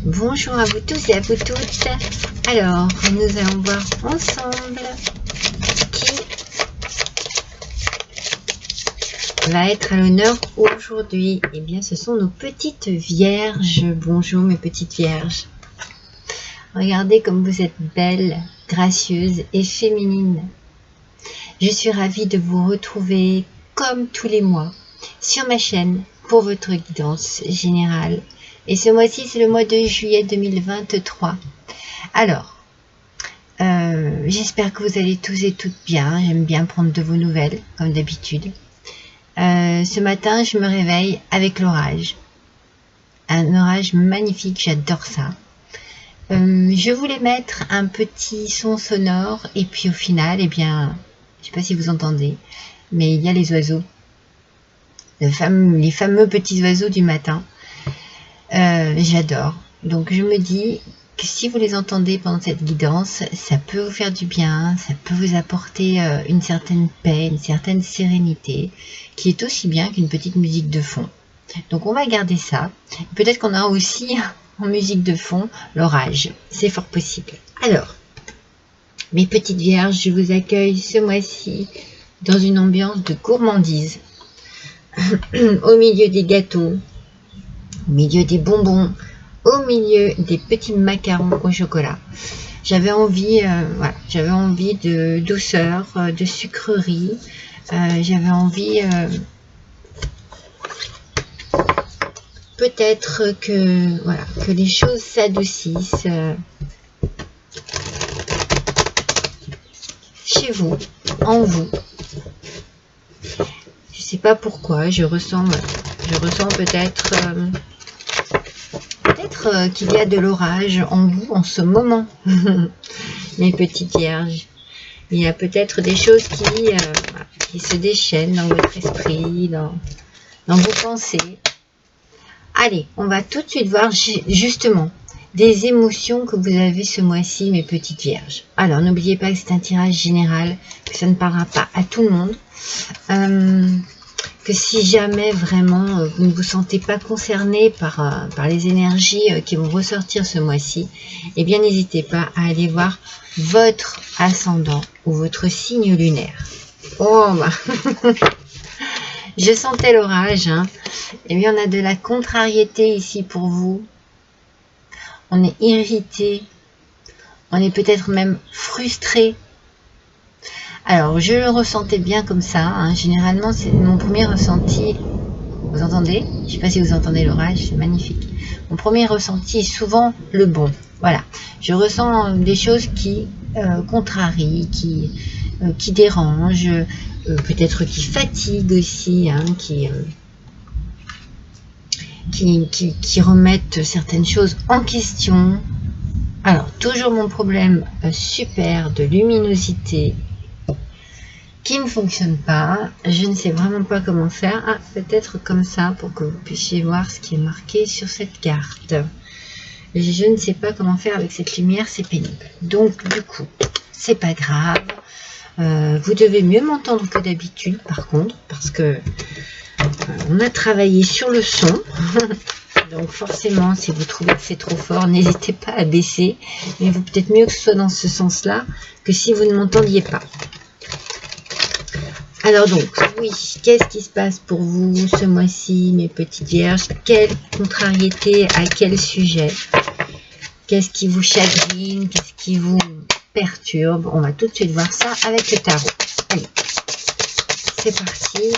Bonjour à vous tous et à vous toutes. Alors, nous allons voir ensemble qui va être à l'honneur aujourd'hui. Eh bien, ce sont nos petites vierges. Bonjour mes petites vierges. Regardez comme vous êtes belles, gracieuses et féminines. Je suis ravie de vous retrouver comme tous les mois sur ma chaîne pour votre guidance générale. Et ce mois-ci, c'est le mois de juillet 2023. Alors, j'espère que vous allez tous et toutes bien. J'aime bien prendre de vos nouvelles, comme d'habitude. Ce matin, je me réveille avec l'orage. Un orage magnifique, j'adore ça. Je voulais mettre un petit son sonore et puis au final, eh bien, je ne sais pas si vous entendez, mais il y a les oiseaux. Les fameux petits oiseaux du matin. J'adore. Donc je me dis que si vous les entendez pendant cette guidance, ça peut vous faire du bien, ça peut vous apporter une certaine paix, une certaine sérénité, qui est aussi bien qu'une petite musique de fond. Donc on va garder ça. Peut-être qu'on aura aussi en musique de fond l'orage. C'est fort possible. Alors, mes petites vierges, je vous accueille ce mois-ci dans une ambiance de gourmandise. Au milieu des gâteaux, au milieu des bonbons, au milieu des petits macarons au chocolat. J'avais envie, j'avais envie de douceur, de sucrerie. J'avais envie, peut-être que les choses s'adoucissent chez vous, en vous. Je sais pas pourquoi, je ressens peut-être qu'il y a de l'orage en vous en ce moment, mes petites vierges. Il y a peut-être des choses qui se déchaînent dans votre esprit, dans vos pensées. Allez, on va tout de suite voir justement des émotions que vous avez ce mois-ci, mes petites vierges. Alors, n'oubliez pas que c'est un tirage général, que ça ne parlera pas à tout le monde. Que si jamais vraiment vous ne vous sentez pas concerné par les énergies qui vont ressortir ce mois-ci, eh bien n'hésitez pas à aller voir votre ascendant ou votre signe lunaire. Oh bah je sentais l'orage, hein. Eh bien on a de la contrariété ici pour vous. On est irrité, on est peut-être même frustré. Alors, je le ressentais bien comme ça. Hein. Généralement, c'est mon premier ressenti. Vous entendez? Je ne sais pas si vous entendez l'orage, c'est magnifique. Mon premier ressenti est souvent le bon. Voilà. Je ressens des choses qui contrarient, qui dérangent, peut-être qui fatiguent aussi, hein, qui remettent certaines choses en question. Alors, toujours mon problème super de luminosité qui ne fonctionne pas. Je ne sais vraiment pas comment faire. Ah, peut-être comme ça pour que vous puissiez voir ce qui est marqué sur cette carte. Je ne sais pas comment faire avec cette lumière, c'est pénible. Donc du coup, c'est pas grave. Vous devez mieux m'entendre que d'habitude par contre, parce que on a travaillé sur le son. Donc forcément, si vous trouvez que c'est trop fort, n'hésitez pas à baisser. Mais il vaut peut-être mieux que ce soit dans ce sens-là que si vous ne m'entendiez pas. Alors donc, oui, qu'est-ce qui se passe pour vous ce mois-ci, mes petites vierges? Quelle contrariété, à quel sujet? Qu'est-ce qui vous chagrine? Qu'est-ce qui vous perturbe? On va tout de suite voir ça avec le tarot. Allez, c'est parti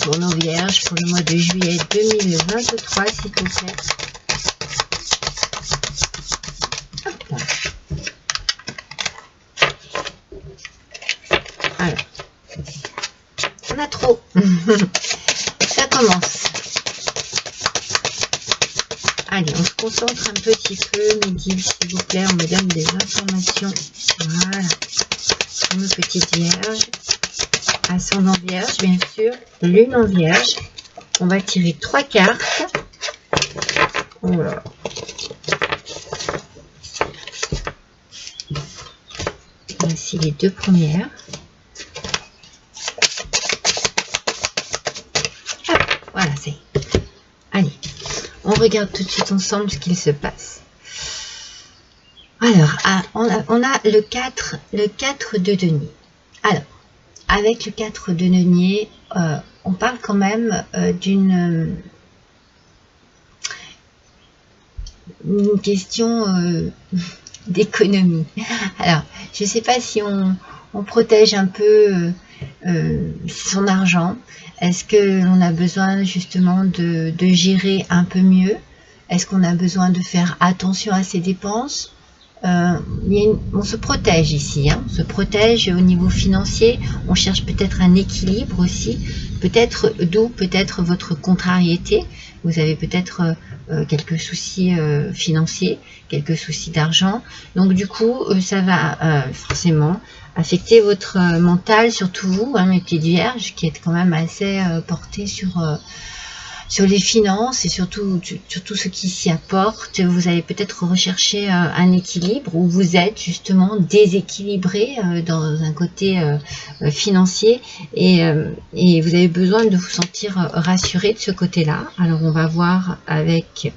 pour nos vierges pour le mois de juillet 2023, s'il vous plaît. Hop là. Alors, on a trop. Ça commence. Allez, on se concentre un petit peu, Midi, s'il vous plaît. On me donne des informations. Voilà. Pour nos petites vierges. Ascendant vierge, bien sûr. Lune en vierge. On va tirer 3 cartes. Voilà. Voici les 2 premières. Hop, voilà, c'est. Allez. On regarde tout de suite ensemble ce qu'il se passe. Alors, on a le 4 de denier. Alors, avec le 4 de denier, on parle quand même d'une question d'économie. Alors, je ne sais pas si on protège un peu son argent. Est-ce qu'on a besoin justement de gérer un peu mieux? Est-ce qu'on a besoin de faire attention à ses dépenses? On se protège ici, hein, on se protège au niveau financier, on cherche peut-être un équilibre aussi, peut-être d'où peut-être votre contrariété, vous avez peut-être quelques soucis financiers, quelques soucis d'argent, donc du coup ça va forcément affecter votre mental, surtout vous, hein, mes petites vierges, qui êtes quand même assez portées sur les finances et surtout ce qui s'y apporte. Vous allez peut-être rechercher un équilibre où vous êtes justement déséquilibré dans un côté financier et vous avez besoin de vous sentir rassuré de ce côté-là. Alors on va voir avec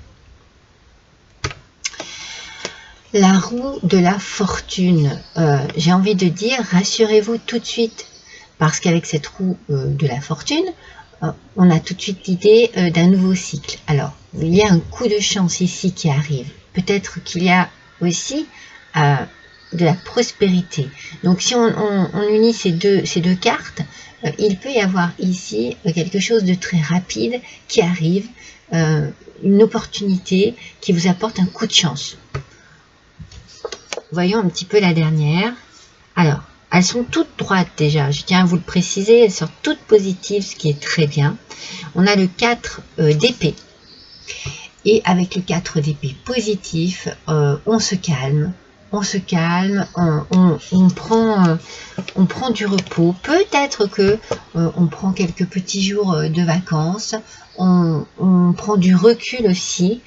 la roue de la fortune. J'ai envie de dire, rassurez-vous tout de suite parce qu'avec cette roue de la fortune, on a tout de suite l'idée d'un nouveau cycle. Alors, il y a un coup de chance ici qui arrive. Peut-être qu'il y a aussi de la prospérité. Donc, si on unit ces deux cartes, il peut y avoir ici quelque chose de très rapide qui arrive, une opportunité qui vous apporte un coup de chance. Voyons un petit peu la dernière. Alors, elles sont toutes droites déjà, je tiens à vous le préciser, elles sont toutes positives, ce qui est très bien. On a le 4 d'épée. Et avec le 4 d'épée positif, on se calme, on prend du repos. Peut-être que on prend quelques petits jours de vacances, on prend du recul aussi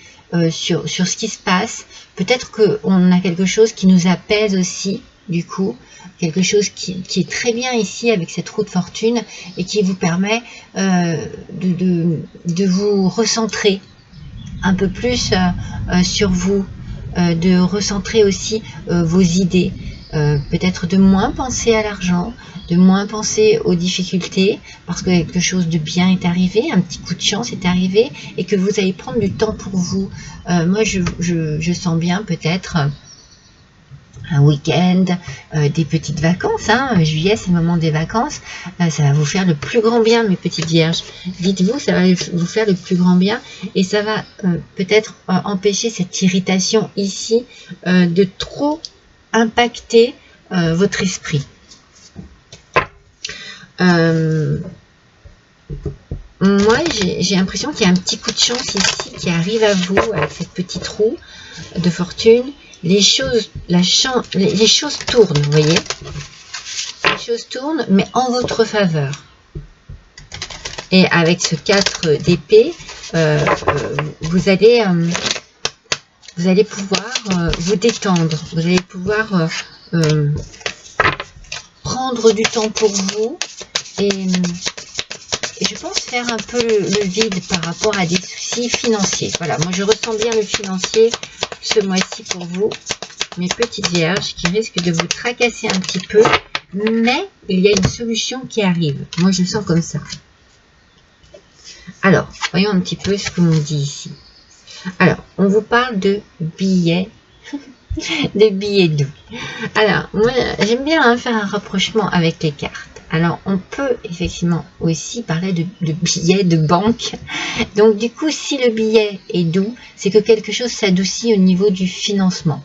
sur ce qui se passe. Peut-être qu'on a quelque chose qui nous apaise aussi, du coup. Quelque chose qui est très bien ici avec cette roue de fortune et qui vous permet de vous recentrer un peu plus sur vous, de recentrer aussi vos idées, peut-être de moins penser à l'argent, de moins penser aux difficultés parce que quelque chose de bien est arrivé, un petit coup de chance est arrivé et que vous allez prendre du temps pour vous. Moi je sens bien peut-être un week-end, des petites vacances, hein. Juillet c'est le moment des vacances, ça va vous faire le plus grand bien mes petites vierges, dites-vous, ça va vous faire le plus grand bien et ça va peut-être empêcher cette irritation ici de trop impacter votre esprit. Moi j'ai l'impression qu'il y a un petit coup de chance ici qui arrive à vous avec cette petite roue de fortune. Les choses tournent, vous voyez. Les choses tournent, mais en votre faveur. Et avec ce 4 d'épée, vous allez pouvoir vous détendre. Vous allez pouvoir prendre du temps pour vous. Et je pense faire un peu le vide par rapport à des soucis financiers. Voilà, moi je ressens bien le financier ce mois-ci pour vous, mes petites vierges, qui risquent de vous tracasser un petit peu, mais il y a une solution qui arrive. Moi je le sens comme ça. Alors, voyons un petit peu ce que l'on dit ici. Alors, on vous parle de billets, de billets doux. Alors, moi j'aime bien faire un rapprochement avec les cartes. Alors, on peut effectivement aussi parler de billets de banque. Donc, du coup, si le billet est doux, c'est que quelque chose s'adoucit au niveau du financement.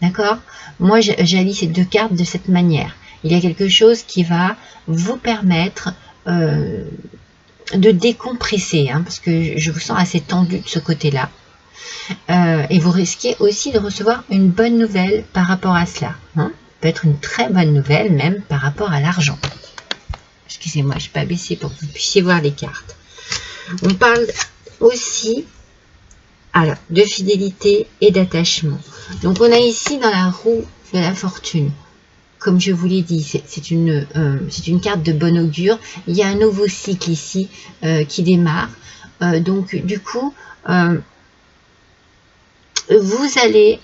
D'accord? Moi, j'allie ces deux cartes de cette manière. Il y a quelque chose qui va vous permettre de décompresser, hein, parce que je vous sens assez tendu de ce côté-là. Et vous risquez aussi de recevoir une bonne nouvelle par rapport à cela. Hein. Peut être une très bonne nouvelle, même par rapport à l'argent. Excusez-moi, je ne vais pas baisser pour que vous puissiez voir les cartes. On parle aussi de fidélité et d'attachement. Donc, on a ici dans la roue de la fortune, comme je vous l'ai dit, c'est une carte de bon augure. Il y a un nouveau cycle ici qui démarre. Donc, du coup, vous allez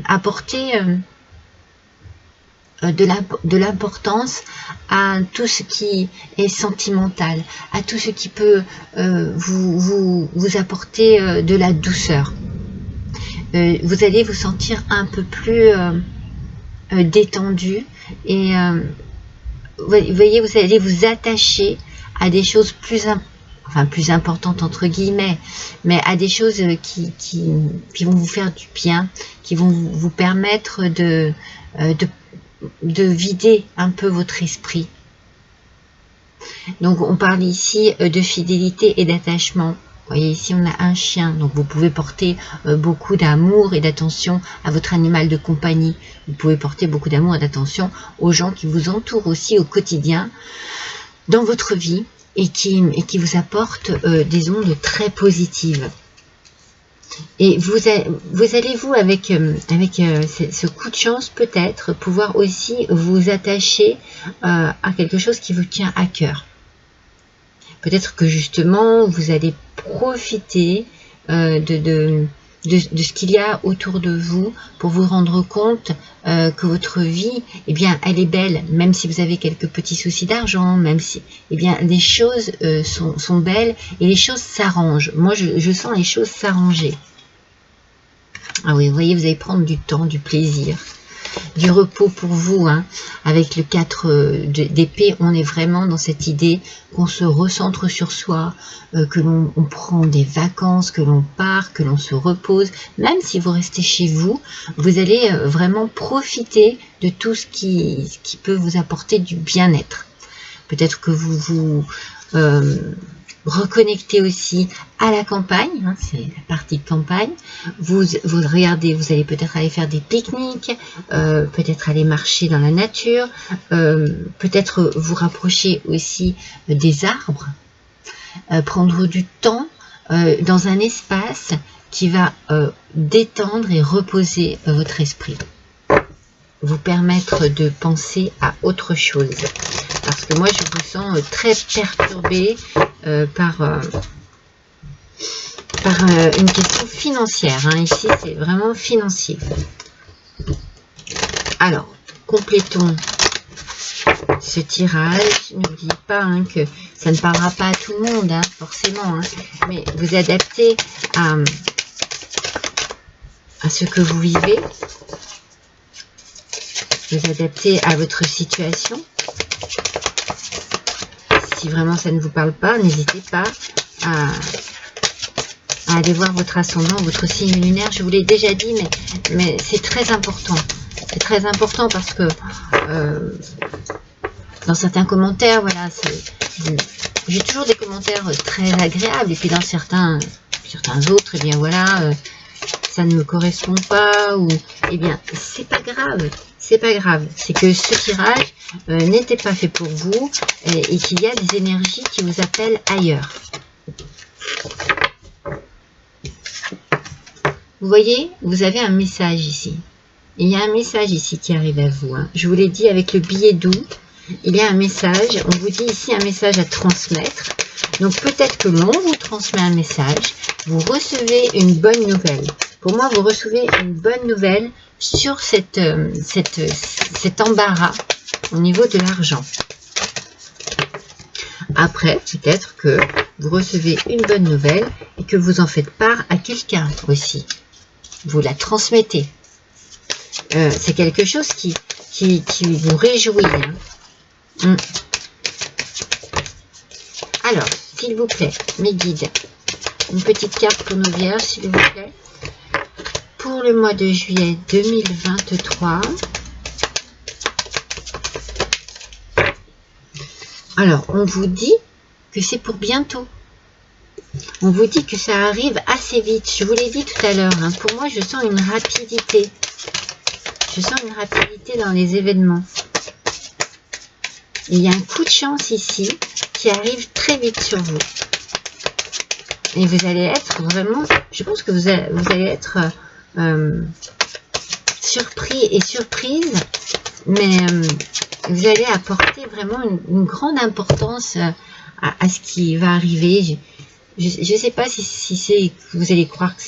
apporter de l'importance à tout ce qui est sentimental, à tout ce qui peut vous apporter de la douceur. Vous allez vous sentir un peu plus détendu et vous voyez, vous allez vous attacher à des choses plus importantes entre guillemets, mais à des choses qui vont vous faire du bien, qui vont vous permettre de vider un peu votre esprit. Donc on parle ici de fidélité et d'attachement. Vous voyez, ici on a un chien, donc vous pouvez porter beaucoup d'amour et d'attention à votre animal de compagnie. Vous pouvez porter beaucoup d'amour et d'attention aux gens qui vous entourent aussi au quotidien dans votre vie et qui vous apportent des ondes très positives. Et vous allez avec ce coup de chance peut-être pouvoir aussi vous attacher à quelque chose qui vous tient à cœur. Peut-être que justement vous allez profiter de ce qu'il y a autour de vous pour vous rendre compte que votre vie, eh bien, elle est belle, même si vous avez quelques petits soucis d'argent, même si, eh bien, les choses sont belles et les choses s'arrangent. Moi, je sens les choses s'arranger. Ah oui, vous voyez, vous allez prendre du temps, du plaisir, du repos pour vous, hein. Avec le 4 d'épée, on est vraiment dans cette idée qu'on se recentre sur soi, que l'on prend des vacances, que l'on part, que l'on se repose. Même si vous restez chez vous, vous allez vraiment profiter de tout ce qui peut vous apporter du bien-être. Peut-être que vous reconnectez aussi à la campagne, hein, c'est la partie campagne. Vous regardez, vous allez peut-être aller faire des pique-niques, peut-être aller marcher dans la nature, peut-être vous rapprocher aussi des arbres, prendre du temps dans un espace qui va détendre et reposer votre esprit, vous permettre de penser à autre chose. Parce que moi, je vous sens très perturbé par une question financière. Hein. Ici, c'est vraiment financier. Alors, complétons ce tirage. N'oubliez pas hein, que ça ne parlera pas à tout le monde, hein, forcément. Hein, mais vous adaptez à ce que vous vivez. Vous adaptez à votre situation. Si vraiment ça ne vous parle pas, n'hésitez pas à aller voir votre ascendant, votre signe lunaire. Je vous l'ai déjà dit, mais c'est très important. C'est très important parce que dans certains commentaires, voilà, j'ai toujours des commentaires très agréables. Et puis dans certains autres, eh bien voilà, ça ne me correspond pas. Ou eh bien, c'est pas grave. C'est pas grave. C'est que ce tirage n'était pas fait pour vous et qu'il y a des énergies qui vous appellent ailleurs. Vous voyez, vous avez un message ici. Il y a un message ici qui arrive à vous. Hein. Je vous l'ai dit avec le billet doux. Il y a un message. On vous dit ici un message à transmettre. Donc peut-être que l'on vous transmet un message. Vous recevez une bonne nouvelle. Pour moi, vous recevez une bonne nouvelle sur cet embarras au niveau de l'argent. Après, peut-être que vous recevez une bonne nouvelle et que vous en faites part à quelqu'un aussi. Vous la transmettez. C'est quelque chose qui vous réjouit. Hein. Alors, s'il vous plaît, mes guides, une petite carte pour nos vierges, s'il vous plaît. Pour le mois de juillet 2023. Alors, on vous dit que c'est pour bientôt. On vous dit que ça arrive assez vite. Je vous l'ai dit tout à l'heure. Hein. Pour moi, je sens une rapidité. Je sens une rapidité dans les événements. Il y a un coup de chance ici qui arrive très vite sur vous. Et vous allez être vraiment... Je pense que vous allez être surpris et surprise. Mais vous allez apporter vraiment une grande importance à ce qui va arriver. Je ne sais pas si c'est vous allez croire que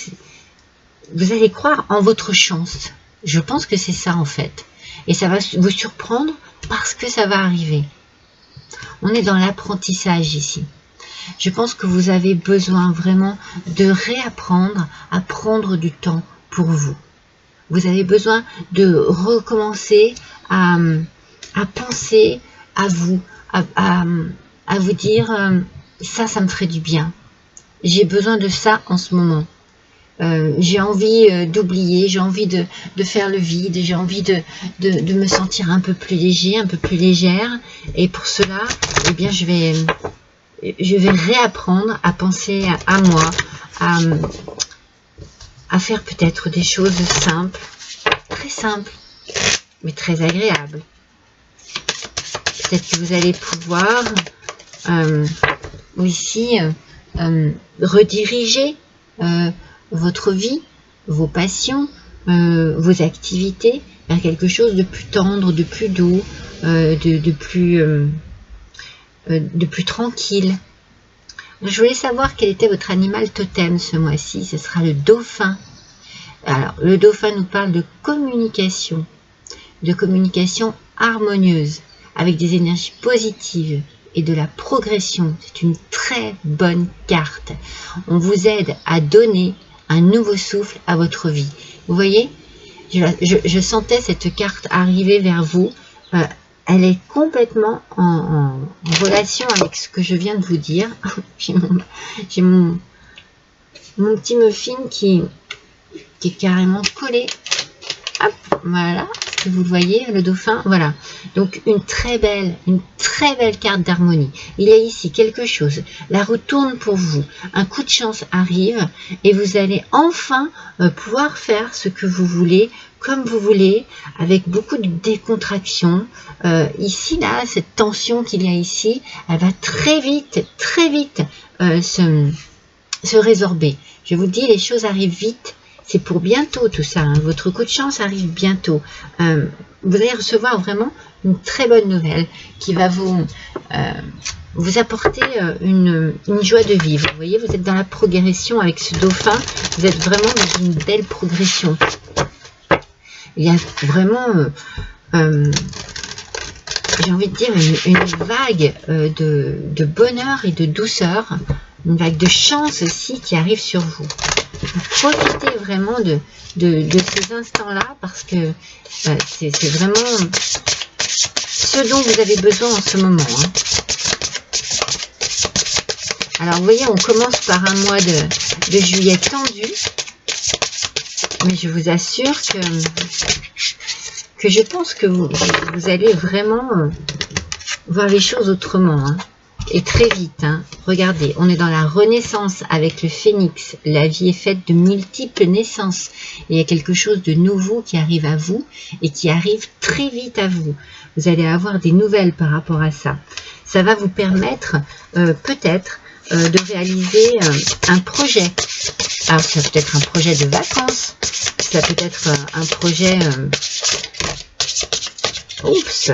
vous allez croire en votre chance. Je pense que c'est ça en fait. Et ça va vous surprendre parce que ça va arriver. On est dans l'apprentissage ici. Je pense que vous avez besoin vraiment de réapprendre à prendre du temps pour vous. Vous avez besoin de recommencer à penser à vous, à vous dire ça me ferait du bien. J'ai besoin de ça en ce moment. J'ai envie d'oublier, j'ai envie de faire le vide, j'ai envie de me sentir un peu plus léger, un peu plus légère. Et pour cela, eh bien, je vais réapprendre à penser à moi, à faire peut-être des choses simples, mais très agréables. Peut-être que vous allez pouvoir aussi rediriger votre vie, vos passions, vos activités vers quelque chose de plus tendre, de plus doux, de plus tranquille. Je voulais savoir quel était votre animal totem ce mois-ci. Ce sera le dauphin. Alors, le dauphin nous parle de communication harmonieuse, avec des énergies positives et de la progression. C'est une très bonne carte. On vous aide à donner un nouveau souffle à votre vie. Vous voyez, je sentais cette carte arriver vers vous. Elle est complètement en relation avec ce que je viens de vous dire. J'ai mon petit muffin qui est carrément collé. Hop, voilà. Est-ce que vous le voyez, le dauphin? Voilà. Donc, une très belle carte d'harmonie. Il y a ici quelque chose. La roue tourne pour vous. Un coup de chance arrive et vous allez enfin pouvoir faire ce que vous voulez, comme vous voulez, avec beaucoup de décontraction. Ici, là, cette tension qu'il y a ici, elle va très vite se résorber. Je vous dis, les choses arrivent vite. C'est pour bientôt tout ça. Hein. Votre coup de chance arrive bientôt. Vous allez recevoir vraiment une très bonne nouvelle qui va vous apporter une joie de vivre. Vous voyez, vous êtes dans la progression avec ce dauphin. Vous êtes vraiment dans une belle progression. Il y a vraiment, j'ai envie de dire, une vague de bonheur et de douceur. Une vague de chance aussi qui arrive sur vous. Profitez vraiment de ces instants-là parce que c'est vraiment ce dont vous avez besoin en ce moment. Hein. Alors, vous voyez, on commence par un mois de juillet tendu, mais je vous assure que je pense que vous allez vraiment voir les choses autrement. Hein. Et très vite, hein. Regardez, on est dans la renaissance avec le phénix. La vie est faite de multiples naissances. Et il y a quelque chose de nouveau qui arrive à vous et qui arrive très vite à vous. Vous allez avoir des nouvelles par rapport à ça. Ça va vous permettre peut-être de réaliser un projet. Alors, ça peut être un projet de vacances. Ça peut être un projet... Oups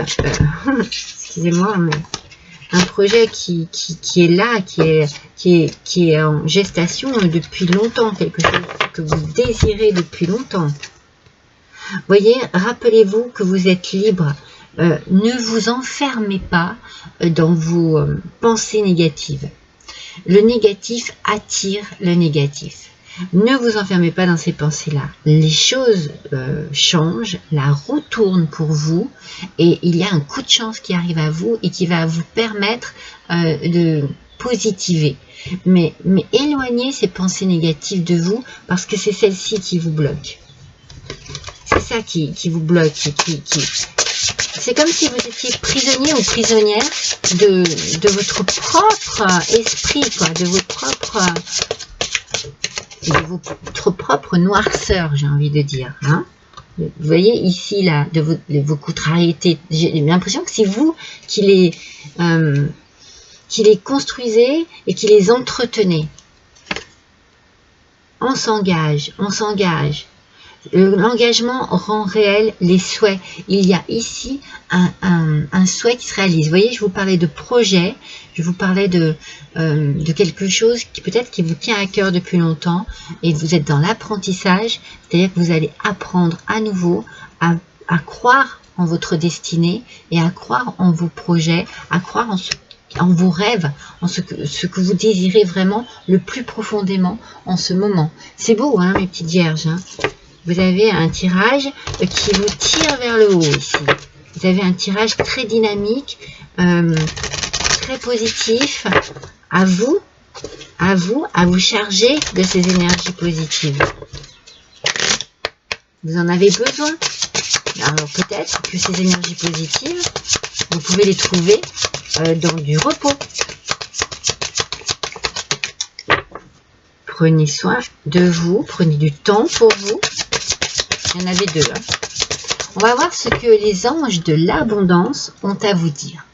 excusez-moi, mais... Un projet qui est là, qui est en gestation depuis longtemps, quelque chose que vous désirez depuis longtemps. Voyez, rappelez-vous que vous êtes libre. Ne vous enfermez pas dans vos pensées négatives. Le négatif attire le négatif. Ne vous enfermez pas dans ces pensées-là. Les choses changent, la roue tourne pour vous et il y a un coup de chance qui arrive à vous et qui va vous permettre de positiver. Mais éloignez ces pensées négatives de vous parce que c'est celle-ci qui vous bloque. C'est ça qui vous bloque. C'est comme si vous étiez prisonnier ou prisonnière de votre propre esprit, quoi, de votre propre noirceur, j'ai envie de dire. Hein. Vous voyez ici, là, de vos contrariétés. J'ai l'impression que c'est vous qui les construisez et qui les entretenez. On s'engage. L'engagement rend réel les souhaits. Il y a ici un souhait qui se réalise. Vous voyez, je vous parlais de projet, je vous parlais de quelque chose qui peut-être qui vous tient à cœur depuis longtemps et vous êtes dans l'apprentissage, c'est-à-dire que vous allez apprendre à nouveau à croire en votre destinée et à croire en vos projets, à croire en vos rêves, en ce que vous désirez vraiment le plus profondément en ce moment. C'est beau, hein, mes petites vierges, hein. Vous avez un tirage qui vous tire vers le haut ici. Vous avez un tirage très dynamique, très positif. À vous charger de ces énergies positives. Vous en avez besoin. Alors peut-être que ces énergies positives, vous pouvez les trouver dans du repos. Prenez soin de vous, prenez du temps pour vous. Il y en avait deux. Hein. On va voir ce que les anges de l'abondance ont à vous dire.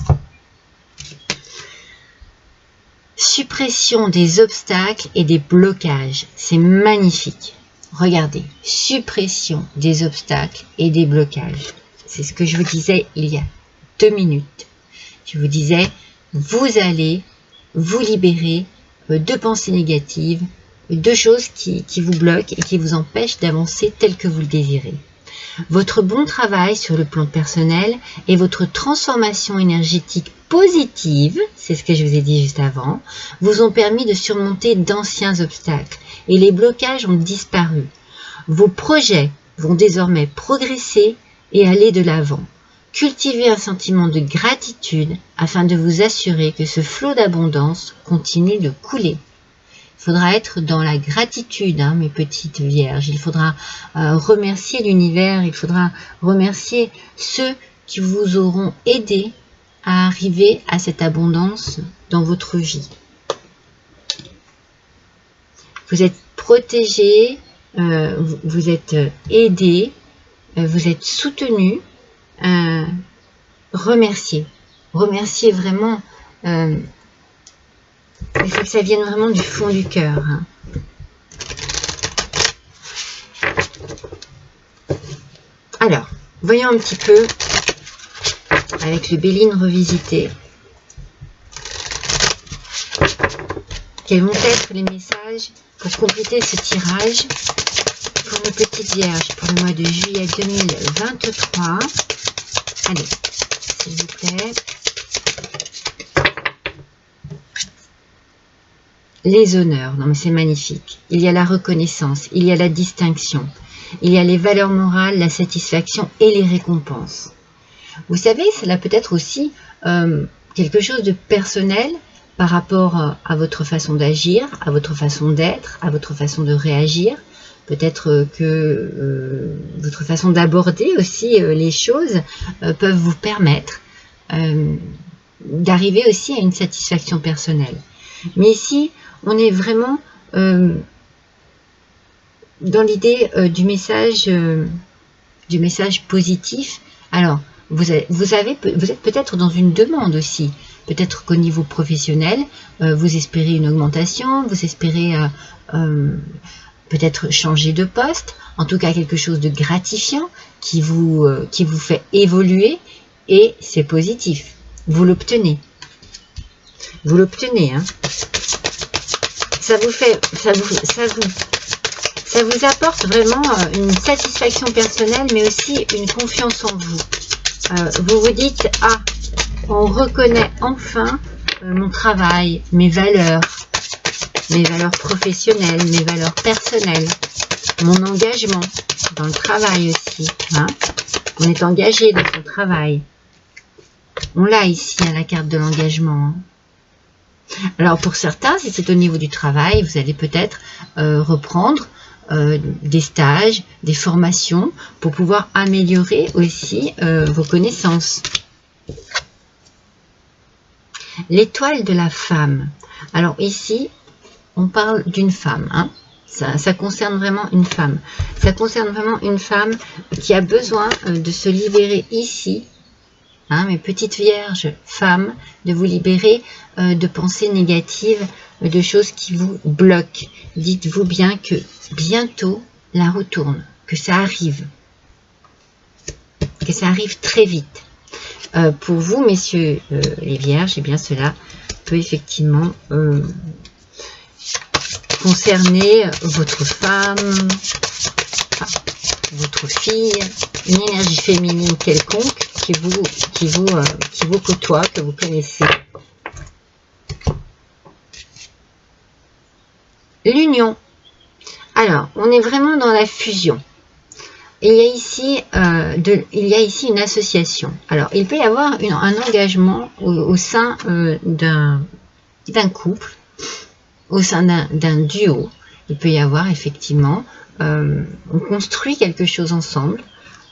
Suppression des obstacles et des blocages. C'est magnifique. Regardez, suppression des obstacles et des blocages. C'est ce que je vous disais il y a 2 minutes. Je vous disais, vous allez vous libérer de pensées négatives, de choses qui vous bloquent et qui vous empêchent d'avancer tel que vous le désirez. Votre bon travail sur le plan personnel et votre transformation énergétique positive, c'est ce que je vous ai dit juste avant, vous ont permis de surmonter d'anciens obstacles et les blocages ont disparu. Vos projets vont désormais progresser et aller de l'avant. Cultivez un sentiment de gratitude afin de vous assurer que ce flot d'abondance continue de couler. Il faudra être dans la gratitude, hein, mes petites vierges. Il faudra remercier l'univers, il faudra remercier ceux qui vous auront aidé à arriver à cette abondance dans votre vie. Vous êtes protégés, vous êtes aidés, vous êtes soutenus. Remerciez. Remerciez vraiment. Il faut que ça vienne vraiment du fond du cœur. Hein. Alors, voyons un petit peu avec le Béline revisité. Quels vont être les messages pour compléter ce tirage pour nos petites vierges pour le mois de juillet 2023. Allez, s'il vous plaît. Les honneurs, non mais c'est magnifique. Il y a la reconnaissance, il y a la distinction, il y a les valeurs morales, la satisfaction et les récompenses. Vous savez, cela peut être aussi quelque chose de personnel par rapport à votre façon d'agir, à votre façon d'être, à votre façon de réagir. Peut-être que votre façon d'aborder aussi les choses peuvent vous permettre d'arriver aussi à une satisfaction personnelle. Mais ici, on est vraiment dans l'idée du message positif. Alors, vous êtes peut-être dans une demande aussi. Peut-être qu'au niveau professionnel, vous espérez une augmentation, vous espérez peut-être changer de poste, en tout cas quelque chose de gratifiant qui vous fait évoluer et c'est positif. Vous l'obtenez. Vous l'obtenez, hein. Ça vous apporte vraiment une satisfaction personnelle, mais aussi une confiance en vous. Vous vous dites, ah, on reconnaît enfin mon travail, mes valeurs professionnelles, mes valeurs personnelles, mon engagement dans le travail aussi. Hein. On est engagé dans son travail. On l'a ici, à la carte de l'engagement. Hein. Alors pour certains, si c'est au niveau du travail, vous allez peut-être reprendre des stages, des formations pour pouvoir améliorer aussi vos connaissances. L'étoile de la femme. Alors ici, on parle d'une femme. Hein. Ça concerne vraiment une femme. Ça concerne vraiment une femme qui a besoin de se libérer ici. Hein, mes petites vierges, femmes, de vous libérer de pensées négatives, de choses qui vous bloquent. Dites-vous bien que bientôt la roue tourne. que ça arrive. Que ça arrive très vite. Pour vous, messieurs les vierges, eh bien cela peut effectivement concerner votre femme, enfin, votre fille, une énergie féminine quelconque qui vous côtoie, que vous connaissez. L'union. Alors, on est vraiment dans la fusion. Il y a ici une association. Alors, il peut y avoir un engagement au sein d'un couple, au sein d'un duo. Il peut y avoir effectivement, on construit quelque chose ensemble,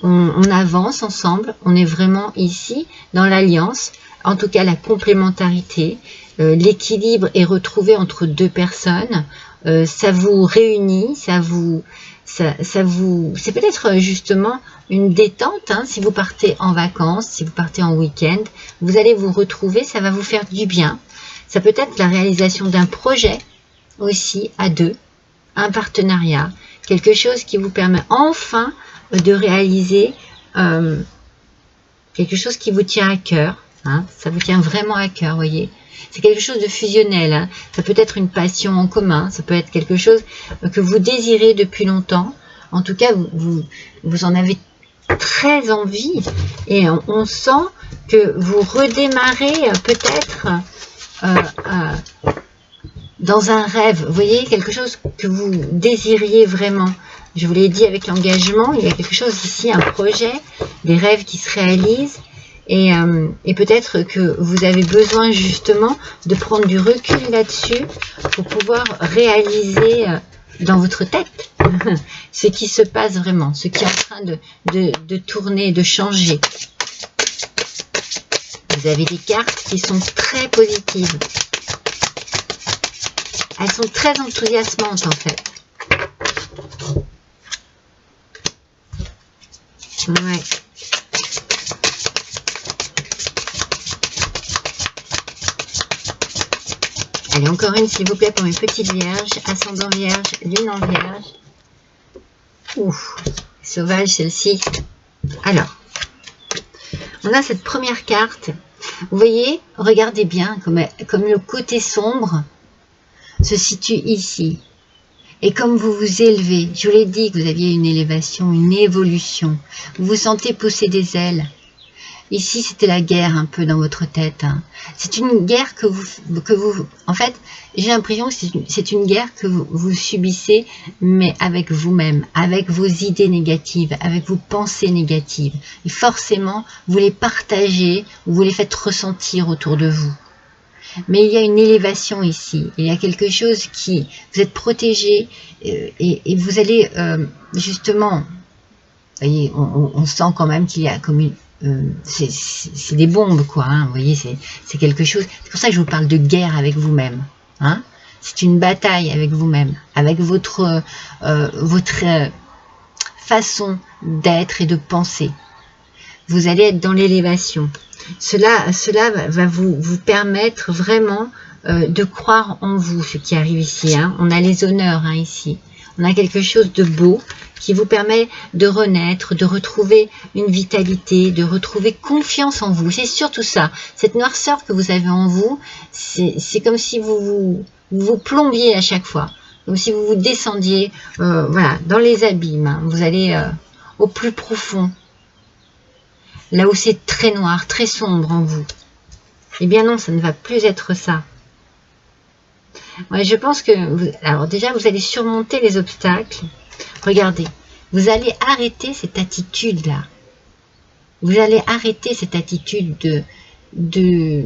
on avance ensemble, on est vraiment ici dans l'alliance, en tout cas la complémentarité, l'équilibre est retrouvé entre deux personnes, ça vous réunit, c'est peut-être justement une détente, hein, si vous partez en vacances, si vous partez en week-end, vous allez vous retrouver, ça va vous faire du bien. Ça peut être la réalisation d'un projet aussi à deux, un partenariat, quelque chose qui vous permet enfin de réaliser quelque chose qui vous tient à cœur, hein, ça vous tient vraiment à cœur, voyez. C'est quelque chose de fusionnel, hein. Ça peut être une passion en commun, ça peut être quelque chose que vous désirez depuis longtemps. En tout cas, vous en avez très envie et on sent que vous redémarrez peut-être dans un rêve. Vous voyez, quelque chose que vous désiriez vraiment. Je vous l'ai dit avec l'engagement, il y a quelque chose ici, un projet, des rêves qui se réalisent. Et peut-être que vous avez besoin justement de prendre du recul là-dessus pour pouvoir réaliser dans votre tête ce qui se passe vraiment, ce qui est en train de tourner, de changer. Vous avez des cartes qui sont très positives. Elles sont très enthousiasmantes en fait. Ouais. Allez, encore une, s'il vous plaît, pour mes petites vierges. Ascendant vierge, lune en vierge. Ouf, sauvage celle-ci. Alors, on a cette première carte. Vous voyez, regardez bien comme le côté sombre se situe ici. Et comme vous vous élevez, je vous l'ai dit que vous aviez une élévation, une évolution. Vous vous sentez pousser des ailes. Ici, c'était la guerre un peu dans votre tête. Hein. C'est une guerre que vous... En fait, j'ai l'impression que c'est une guerre que vous subissez, mais avec vous-même, avec vos idées négatives, avec vos pensées négatives. Et forcément, vous les partagez, vous les faites ressentir autour de vous. Mais il y a une élévation ici. Il y a quelque chose qui... Vous êtes protégé et vous allez justement... Vous voyez, on sent quand même qu'il y a comme une... c'est des bombes, quoi. Hein, vous voyez, c'est quelque chose... C'est pour ça que je vous parle de guerre avec vous-même. Hein, c'est une bataille avec vous-même, avec votre façon d'être et de penser. Vous allez être dans l'élévation. Cela va vous permettre vraiment de croire en vous, ce qui arrive ici. Hein. On a les honneurs hein, ici. On a quelque chose de beau qui vous permet de renaître, de retrouver une vitalité, de retrouver confiance en vous. C'est surtout ça. Cette noirceur que vous avez en vous, c'est comme si vous plombiez à chaque fois. Comme si vous vous descendiez voilà, dans les abîmes. Hein. Vous allez au plus profond. Là où c'est très noir, très sombre en vous. Eh bien non, ça ne va plus être ça. Ouais, je pense que... alors déjà, vous allez surmonter les obstacles. Regardez, vous allez arrêter cette attitude-là. Vous allez arrêter cette attitude de...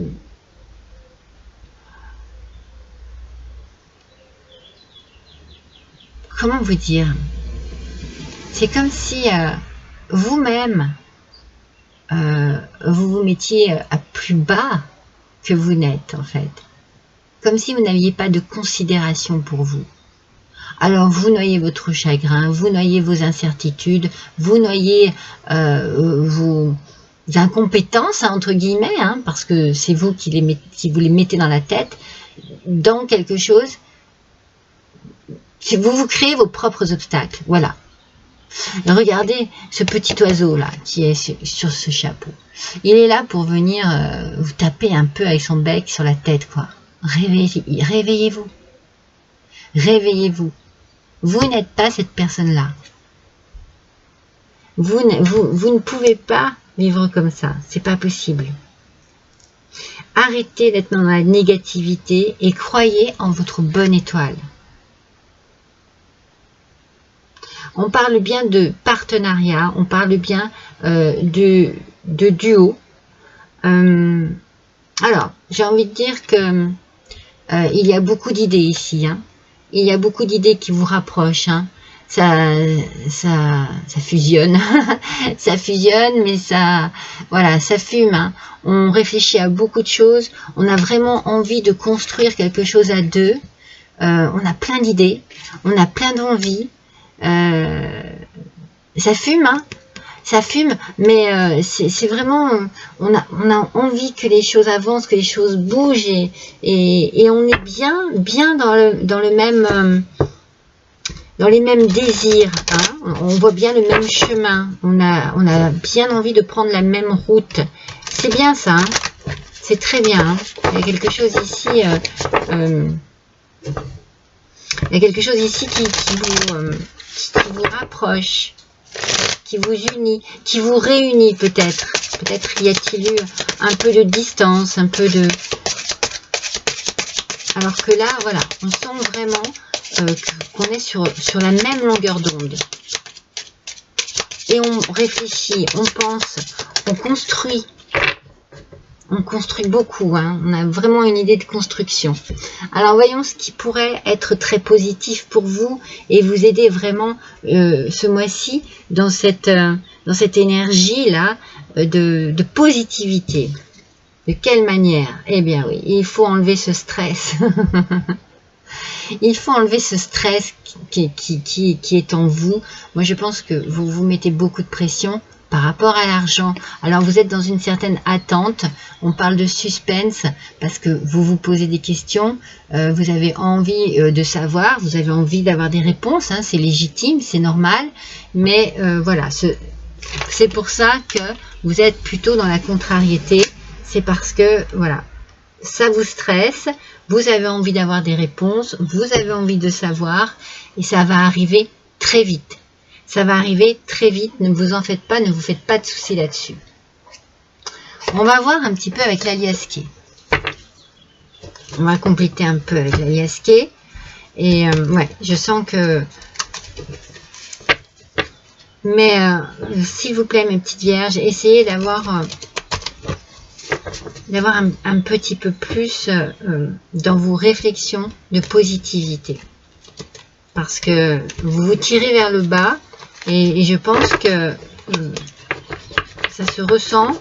Comment vous dire? C'est comme si vous-même, vous vous mettiez à plus bas que vous n'êtes, en fait. Comme si vous n'aviez pas de considération pour vous. Alors, vous noyez votre chagrin, vous noyez vos incertitudes, vous noyez vos incompétences, hein, entre guillemets, hein, parce que c'est vous qui vous les mettez dans la tête, dans quelque chose. Vous créez vos propres obstacles, voilà. Regardez ce petit oiseau là qui est sur ce chapeau. Il est là pour venir vous taper un peu avec son bec sur la tête, quoi. Réveillez-vous. Réveillez-vous. Vous n'êtes pas cette personne-là. Vous ne pouvez pas vivre comme ça. C'est pas possible. Arrêtez d'être dans la négativité et croyez en votre bonne étoile. On parle bien de partenariat, on parle bien de duo. Alors, j'ai envie de dire que il y a beaucoup d'idées ici. Hein. Il y a beaucoup d'idées qui vous rapprochent. Hein. Ça fusionne. Ça fusionne, mais ça, voilà, ça fume. Hein. On réfléchit à beaucoup de choses. On a vraiment envie de construire quelque chose à deux. On a plein d'idées. On a plein d'envies. Ça fume, hein, ça fume, mais c'est vraiment, on a envie que les choses avancent, que les choses bougent et on est bien dans le même, dans les mêmes désirs, hein. On voit bien le même chemin, on a bien envie de prendre la même route. C'est bien ça, hein. C'est très bien. Hein. Il y a quelque chose ici. Il y a quelque chose ici qui vous rapproche, qui vous unit, qui vous réunit peut-être. Peut-être y a-t-il eu un peu de distance, un peu de... Alors que là, voilà, on sent vraiment qu'on est sur la même longueur d'onde. Et on réfléchit, on pense, on construit. On construit beaucoup, hein. On a vraiment une idée de construction. Alors voyons ce qui pourrait être très positif pour vous et vous aider vraiment ce mois-ci dans cette énergie-là de positivité. De quelle manière? Eh bien oui, il faut enlever ce stress. Il faut enlever ce stress qui est en vous. Moi je pense que vous vous mettez beaucoup de pression par rapport à l'argent. Alors vous êtes dans une certaine attente, on parle de suspense parce que vous vous posez des questions, vous avez envie de savoir, vous avez envie d'avoir des réponses, hein, c'est légitime, c'est normal, mais voilà, c'est pour ça que vous êtes plutôt dans la contrariété, c'est parce que voilà, ça vous stresse, vous avez envie d'avoir des réponses, vous avez envie de savoir et ça va arriver très vite. Ça va arriver très vite, ne vous en faites pas, ne vous faites pas de soucis là-dessus. On va voir un petit peu avec l'aliasqué. On va compléter un peu avec l'aliasqué. Et ouais, je sens que... Mais s'il vous plaît, mes petites vierges, essayez d'avoir un petit peu plus dans vos réflexions de positivité. Parce que vous vous tirez vers le bas. Et je pense que ça se ressent,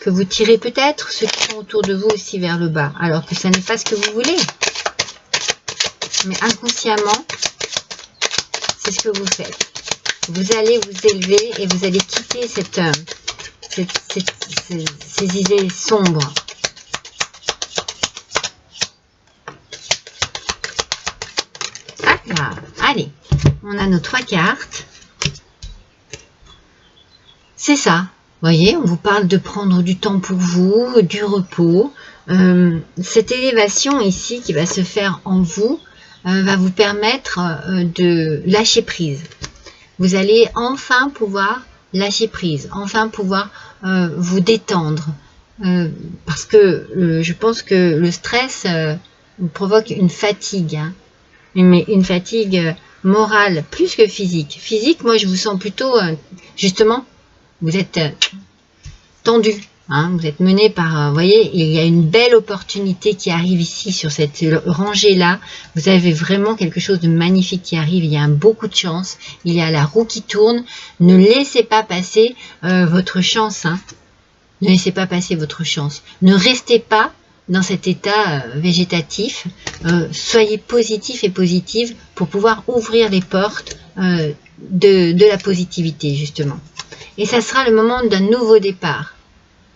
que vous tirez peut-être ceux qui sont autour de vous aussi vers le bas, alors que ça n'est pas ce que vous voulez. Mais inconsciemment, c'est ce que vous faites. Vous allez vous élever et vous allez quitter ces idées sombres. Ah là, allez, on a nos 3 cartes. C'est ça, voyez, on vous parle de prendre du temps pour vous, du repos. Cette élévation ici qui va se faire en vous va vous permettre de lâcher prise. Vous allez enfin pouvoir lâcher prise, enfin pouvoir vous détendre. Parce que je pense que le stress provoque une fatigue, hein, mais une fatigue morale plus que physique. Physique, moi je vous sens plutôt justement... Vous êtes tendu, hein, vous êtes mené par, vous voyez, il y a une belle opportunité qui arrive ici sur cette rangée-là. Vous avez vraiment quelque chose de magnifique qui arrive, il y a un beau coup de chance, il y a la roue qui tourne. Ne laissez pas passer votre chance, hein. Ne laissez pas passer votre chance. Ne restez pas dans cet état végétatif. Soyez positif et positive pour pouvoir ouvrir les portes de la positivité, justement. Et ça sera le moment d'un nouveau départ.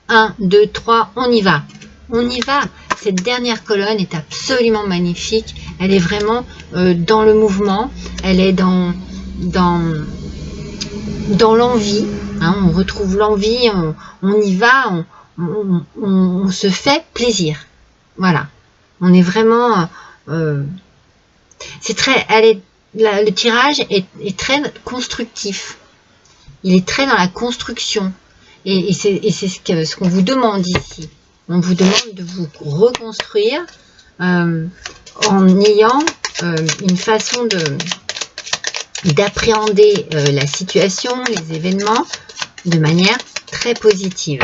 1, 2, 3, on y va. On y va. Cette dernière colonne est absolument magnifique. Elle est vraiment dans le mouvement. Elle est dans dans l'envie, hein, on retrouve l'envie, on y va, on se fait plaisir. Voilà, on est vraiment... c'est très... le tirage est très constructif. Il est très dans la construction. Et c'est ce qu'on vous demande ici. On vous demande de vous reconstruire en ayant une façon d'appréhender la situation, les événements de manière très positive.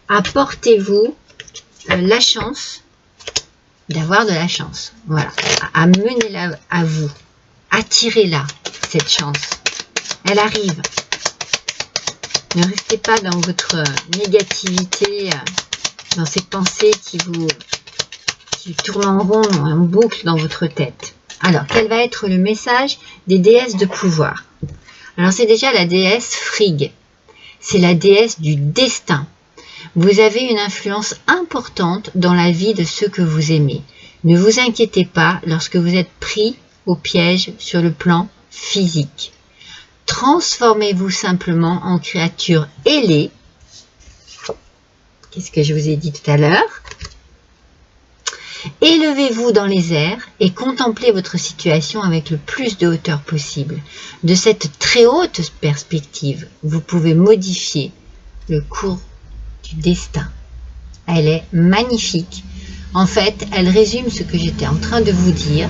Apportez-vous la chance d'avoir de la chance. Voilà. Amenez-la à vous. Attirez-la, cette chance. Elle arrive. Ne restez pas dans votre négativité, dans ces pensées qui tournent en rond, en boucle dans votre tête. Alors, quel va être le message des déesses de pouvoir? Alors, c'est déjà la déesse Frigg. C'est la déesse du destin. Vous avez une influence importante dans la vie de ceux que vous aimez. Ne vous inquiétez pas lorsque vous êtes pris au piège sur le plan physique. Transformez-vous simplement en créature ailée. Qu'est-ce que je vous ai dit tout à l'heure? Élevez-vous dans les airs et contemplez votre situation avec le plus de hauteur possible. De cette très haute perspective, vous pouvez modifier le cours du destin. Elle est magnifique. En fait, elle résume ce que j'étais en train de vous dire.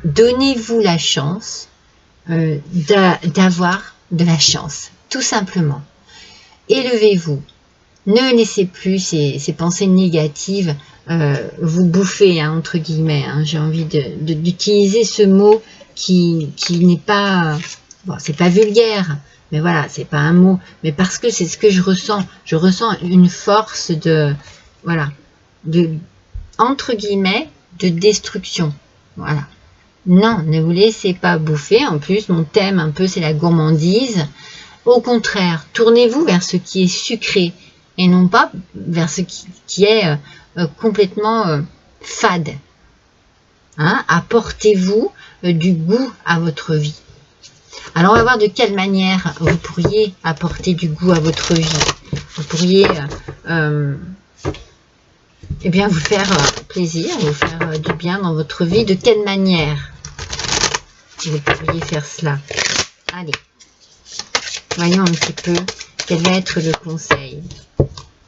Donnez-vous la chance d'avoir de la chance, tout simplement. Élevez-vous. Ne laissez plus ces pensées négatives vous bouffer, hein, entre guillemets. Hein. J'ai envie d'utiliser ce mot qui n'est pas... Bon, c'est pas vulgaire, mais voilà, c'est pas un mot. Mais parce que c'est ce que je ressens. Je ressens une force voilà, entre guillemets, de destruction. Voilà. Non, ne vous laissez pas bouffer. En plus, mon thème un peu, c'est la gourmandise. Au contraire, tournez-vous vers ce qui est sucré et non pas vers ce qui est complètement fade. Hein? Apportez-vous du goût à votre vie. Alors, on va voir de quelle manière vous pourriez apporter du goût à votre vie. Vous pourriez eh bien, vous faire plaisir, vous faire du bien dans votre vie. De quelle manière vous pourriez faire cela? Allez, voyons un petit peu quel va être le conseil.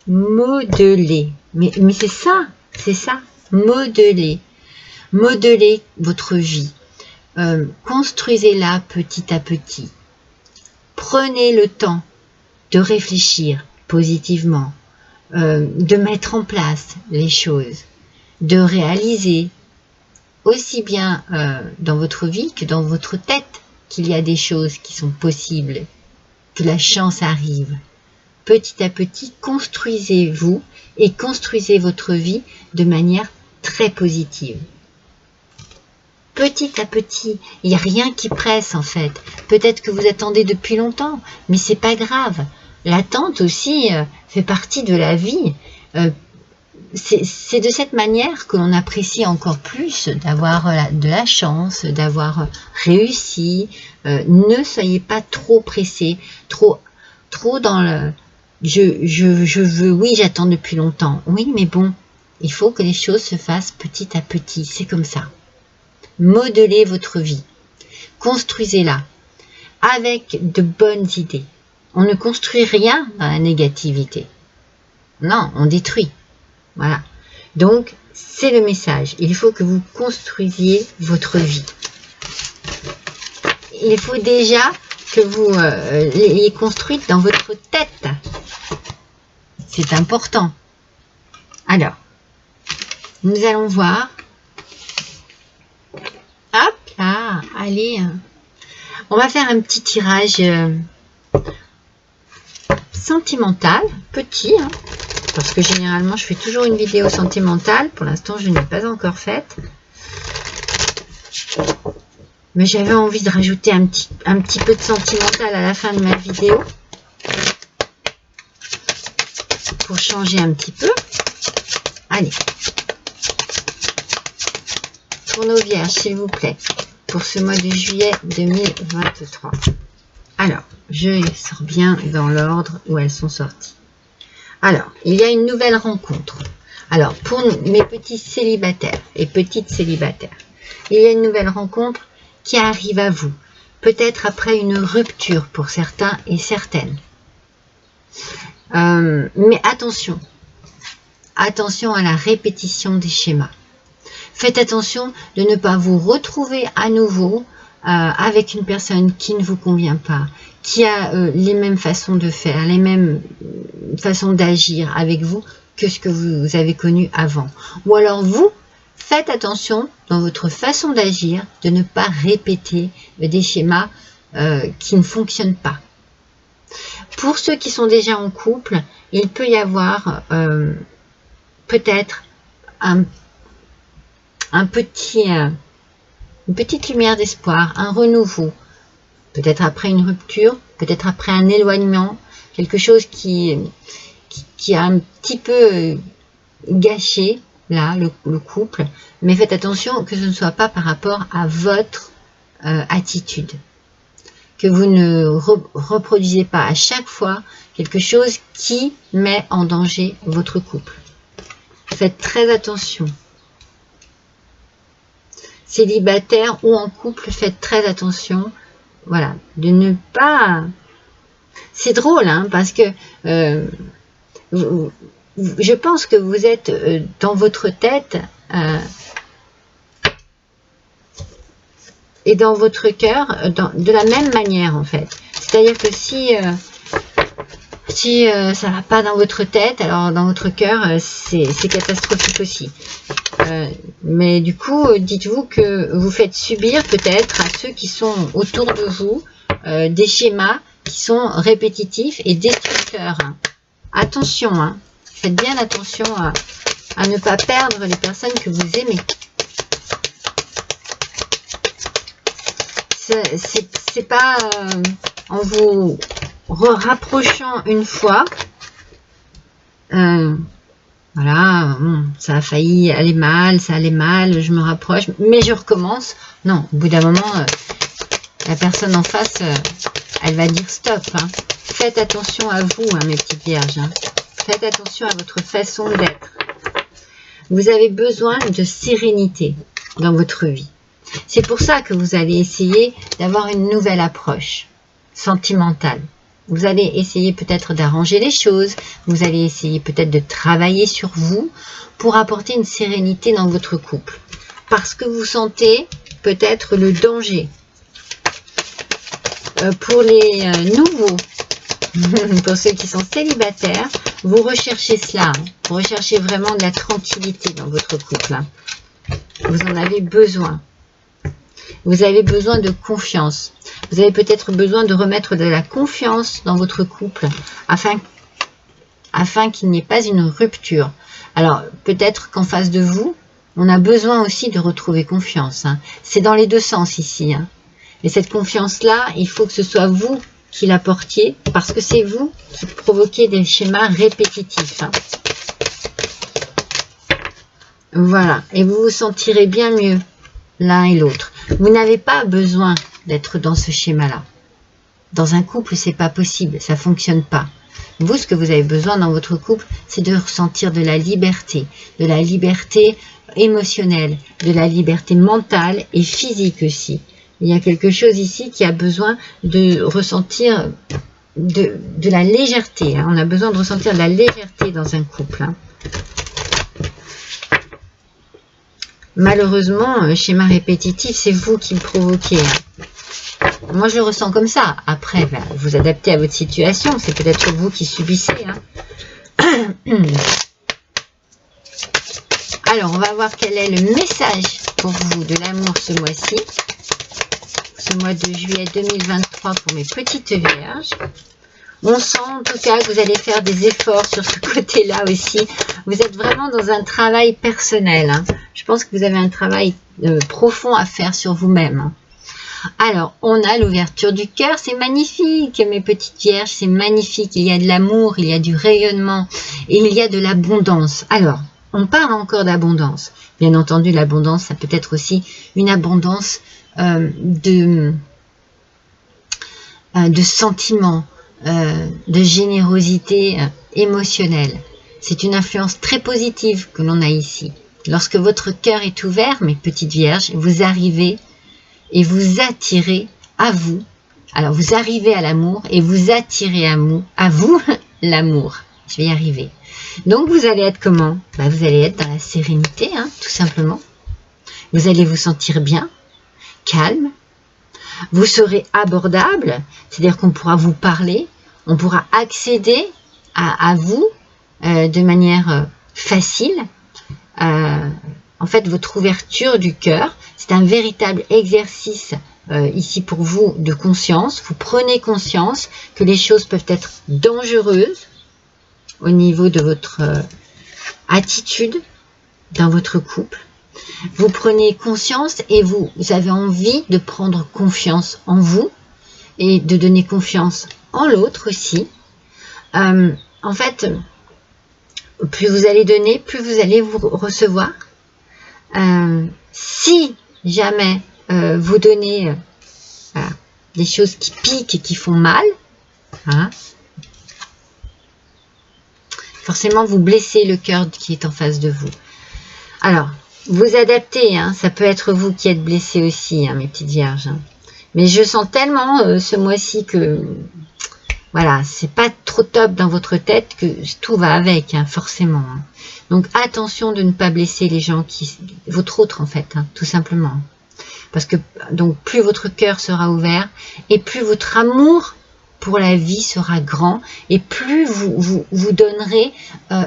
Modeler. Mais c'est ça, modeler. Modelez votre vie. Construisez-la petit à petit. Prenez le temps de réfléchir positivement, de mettre en place les choses, de réaliser aussi bien dans votre vie que dans votre tête qu'il y a des choses qui sont possibles, que la chance arrive. Petit à petit, construisez-vous et construisez votre vie de manière très positive. Petit à petit, il n'y a rien qui presse en fait. Peut-être que vous attendez depuis longtemps, mais c'est pas grave. L'attente aussi fait partie de la vie. C'est de cette manière que l'on apprécie encore plus d'avoir de la chance, d'avoir réussi. Ne soyez pas trop pressés, trop dans le je veux, oui, j'attends depuis longtemps. Oui, mais bon, il faut que les choses se fassent petit à petit. C'est comme ça. Modelez votre vie. Construisez-la avec de bonnes idées. On ne construit rien dans la négativité. Non, on détruit. Voilà. Donc, c'est le message. Il faut que vous construisiez votre vie. Il faut déjà que vous l'ayez construite dans votre tête. C'est important. Alors, nous allons voir. Hop là, allez. On va faire un petit tirage sentimental, petit, hein, parce que généralement je fais toujours une vidéo sentimentale. Pour l'instant, je ne l'ai pas encore faite. Mais j'avais envie de rajouter un petit peu de sentimental à la fin de ma vidéo. Pour changer un petit peu. Allez. Pour nos vierges, s'il vous plaît. Pour ce mois de juillet 2023. Alors, je les sors bien dans l'ordre où elles sont sorties. Alors, il y a une nouvelle rencontre. Alors, pour mes petits célibataires et petites célibataires, il y a une nouvelle rencontre qui arrive à vous. Peut-être après une rupture pour certains et certaines. Mais attention. Attention à la répétition des schémas. Faites attention de ne pas vous retrouver à nouveau avec une personne qui ne vous convient pas, qui a les mêmes façons de faire, les mêmes façons d'agir avec vous que ce que vous avez connu avant. Ou alors vous, faites attention dans votre façon d'agir de ne pas répéter des schémas qui ne fonctionnent pas. Pour ceux qui sont déjà en couple, il peut y avoir peut-être une petite lumière d'espoir, un renouveau, peut-être après une rupture, peut-être après un éloignement, quelque chose qui a un petit peu gâché là le couple, mais faites attention que ce ne soit pas par rapport à votre attitude, que vous ne reproduisez pas à chaque fois quelque chose qui met en danger votre couple. Faites très attention. Célibataire ou en couple, faites très attention, voilà, de ne pas... C'est drôle, hein, parce que je pense que vous êtes dans votre tête et dans votre cœur de la même manière, en fait. C'est-à-dire que si ça ne va pas dans votre tête, alors dans votre cœur, c'est catastrophique aussi. Mais du coup, dites-vous que vous faites subir peut-être à ceux qui sont autour de vous des schémas qui sont répétitifs et destructeurs. Attention, hein, faites bien attention à ne pas perdre les personnes que vous aimez. C'est pas en vous rapprochant une fois, voilà, ça a failli aller mal, ça allait mal, je me rapproche, mais je recommence. Non, au bout d'un moment, la personne en face, elle va dire stop. Hein. Faites attention à vous, hein, mes petites vierges. Hein. Faites attention à votre façon d'être. Vous avez besoin de sérénité dans votre vie. C'est pour ça que vous allez essayer d'avoir une nouvelle approche sentimentale. Vous allez essayer peut-être d'arranger les choses, vous allez essayer peut-être de travailler sur vous pour apporter une sérénité dans votre couple. Parce que vous sentez peut-être le danger. Pour les nouveaux, pour ceux qui sont célibataires, vous recherchez cela. Vous recherchez vraiment de la tranquillité dans votre couple. Vous en avez besoin. Vous avez besoin de confiance. Vous avez peut-être besoin de remettre de la confiance dans votre couple afin qu'il n'y ait pas une rupture. Alors, peut-être qu'en face de vous, on a besoin aussi de retrouver confiance. Hein. C'est dans les deux sens ici. Hein. Et cette confiance-là, il faut que ce soit vous qui la portiez parce que c'est vous qui provoquez des schémas répétitifs. Hein. Voilà. Et vous vous sentirez bien mieux l'un et l'autre. Vous n'avez pas besoin d'être dans ce schéma-là. Dans un couple, c'est pas possible, ça fonctionne pas. Vous, ce que vous avez besoin dans votre couple, c'est de ressentir de la liberté émotionnelle, de la liberté mentale et physique aussi. Il y a quelque chose ici qui a besoin de ressentir de la légèreté. Hein. On a besoin de ressentir de la légèreté dans un couple. Hein. Malheureusement, schéma répétitif, c'est vous qui le provoquez. Hein. Moi, je le ressens comme ça. Après, ben, vous adaptez à votre situation. C'est peut-être vous qui subissez. Hein. Alors, on va voir quel est le message pour vous de l'amour ce mois-ci. Ce mois de juillet 2023 pour mes petites vierges. On sent en tout cas que vous allez faire des efforts sur ce côté-là aussi. Vous êtes vraiment dans un travail personnel. Hein. Je pense que vous avez un travail profond à faire sur vous-même. Hein. Alors, on a l'ouverture du cœur. C'est magnifique, mes petites vierges. C'est magnifique. Il y a de l'amour, il y a du rayonnement et il y a de l'abondance. Alors, on parle encore d'abondance. Bien entendu, l'abondance, ça peut être aussi une abondance de sentiments, de générosité émotionnelle. C'est une influence très positive que l'on a ici. Lorsque votre cœur est ouvert, mes petites vierges, vous arrivez et vous attirez à vous. Alors vous arrivez à l'amour et vous attirez à vous l'amour. Je vais y arriver. Donc vous allez être comment? Vous allez être dans la sérénité, tout simplement. Vous allez vous sentir bien, calme. Vous serez abordable, c'est-à-dire qu'on pourra vous parler, on pourra accéder à vous de manière facile. En fait, votre ouverture du cœur, c'est un véritable exercice ici pour vous de conscience. Vous prenez conscience que les choses peuvent être dangereuses au niveau de votre attitude dans votre couple. Vous prenez conscience et vous avez envie de prendre confiance en vous et de donner confiance en l'autre aussi. En fait, plus vous allez donner, plus vous allez vous recevoir. Si jamais vous donnez des choses qui piquent et qui font mal, forcément vous blessez le cœur qui est en face de vous. Alors, vous adaptez, ça peut être vous qui êtes blessé aussi, mes petites vierges. Mais je sens tellement ce mois-ci que, voilà, c'est pas trop top dans votre tête que tout va avec, forcément. Donc attention de ne pas blesser les gens votre autre en fait, tout simplement. Parce que donc plus votre cœur sera ouvert et plus votre amour pour la vie sera grand et plus vous donnerez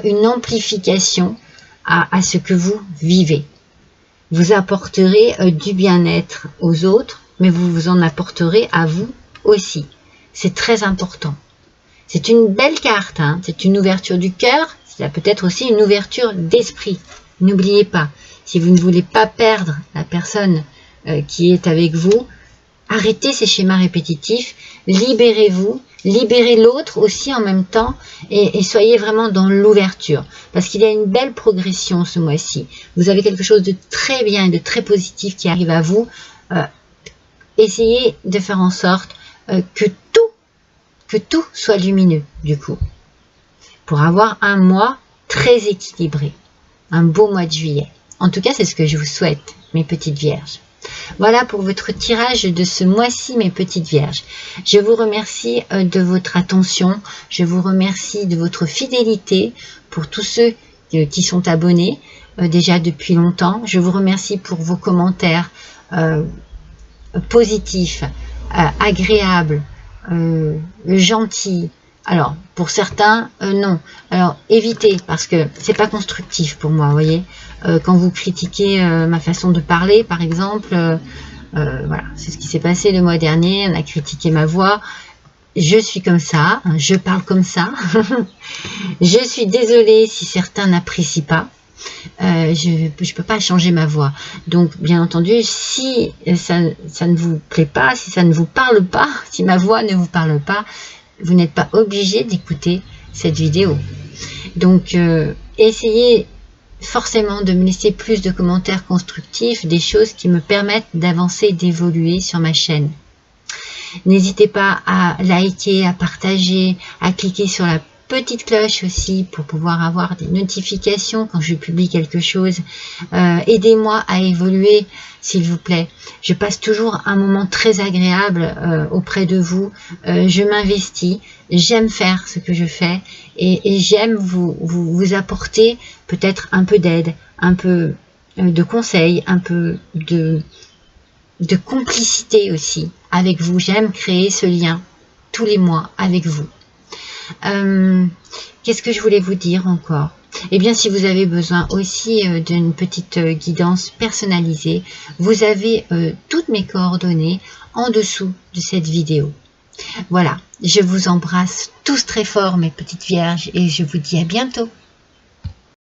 une amplification à ce que vous vivez. Vous apporterez du bien-être aux autres, mais vous vous en apporterez à vous aussi. C'est très important. C'est une belle carte, c'est une ouverture du cœur, ça peut être aussi une ouverture d'esprit. N'oubliez pas, si vous ne voulez pas perdre la personne qui est avec vous, arrêtez ces schémas répétitifs, libérez-vous, libérez l'autre aussi en même temps et soyez vraiment dans l'ouverture. Parce qu'il y a une belle progression ce mois-ci. Vous avez quelque chose de très bien et de très positif qui arrive à vous. Essayez de faire en sorte que tout soit lumineux du coup. Pour avoir un mois très équilibré. Un beau mois de juillet. En tout cas, c'est ce que je vous souhaite, mes petites vierges. Voilà pour votre tirage de ce mois-ci, mes petites vierges. Je vous remercie de votre attention. Je vous remercie de votre fidélité pour tous ceux qui sont abonnés déjà depuis longtemps. Je vous remercie pour vos commentaires positifs, agréables, gentils. Alors, pour certains, non. Alors, évitez, parce que c'est pas constructif pour moi, vous voyez. Quand vous critiquez ma façon de parler, par exemple, voilà, c'est ce qui s'est passé le mois dernier, on a critiqué ma voix. Je suis comme ça, je parle comme ça. Je suis désolée si certains n'apprécient pas. Je peux pas changer ma voix. Donc, bien entendu, si ça ne vous plaît pas, si ça ne vous parle pas, si ma voix ne vous parle pas, vous n'êtes pas obligé d'écouter cette vidéo. Donc, essayez forcément de me laisser plus de commentaires constructifs, des choses qui me permettent d'avancer, d'évoluer sur ma chaîne. N'hésitez pas à liker, à partager, à cliquer sur la petite cloche aussi pour pouvoir avoir des notifications quand je publie quelque chose. Aidez-moi à évoluer, s'il vous plaît. Je passe toujours un moment très agréable auprès de vous. Je m'investis, j'aime faire ce que je fais et j'aime vous apporter peut-être un peu d'aide, un peu de conseils, un peu de complicité aussi avec vous. J'aime créer ce lien tous les mois avec vous. Qu'est-ce que je voulais vous dire encore? Eh bien, si vous avez besoin aussi d'une petite guidance personnalisée, vous avez toutes mes coordonnées en dessous de cette vidéo. Voilà, je vous embrasse tous très fort, mes petites vierges, et je vous dis à bientôt.